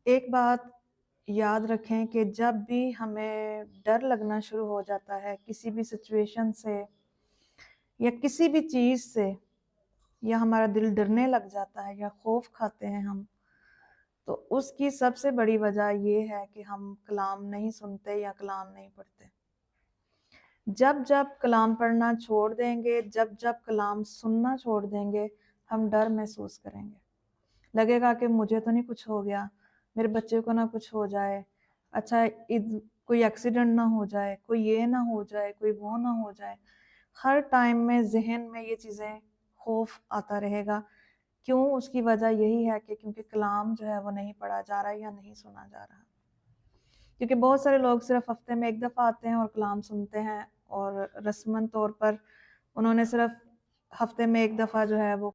ایک بات یاد رکھیں کہ جب بھی ہمیں ڈر لگنا شروع ہو جاتا ہے کسی بھی سچویشن سے یا کسی بھی چیز سے، یا ہمارا دل ڈرنے لگ جاتا ہے یا خوف کھاتے ہیں ہم، تو اس کی سب سے بڑی وجہ یہ ہے کہ ہم کلام نہیں سنتے یا کلام نہیں پڑھتے۔ جب جب کلام پڑھنا چھوڑ دیں گے، جب جب کلام سننا چھوڑ دیں گے، ہم ڈر محسوس کریں گے۔ لگے گا کہ مجھے تو نہیں کچھ ہو گیا، میرے بچے کو نہ کچھ ہو جائے، اچھا کوئی ایکسیڈنٹ نہ ہو جائے، کوئی یہ نہ ہو جائے، کوئی وہ نہ ہو جائے۔ ہر ٹائم میں ذہن میں یہ چیزیں خوف آتا رہے گا۔ کیوں؟ اس کی وجہ یہی ہے کہ کیونکہ کلام جو ہے وہ نہیں پڑھا جا رہا یا نہیں سنا جا رہا۔ کیونکہ بہت سارے لوگ صرف ہفتے میں ایک دفعہ آتے ہیں اور کلام سنتے ہیں، اور رسماً طور پر انہوں نے صرف ہفتے میں ایک دفعہ جو ہے وہ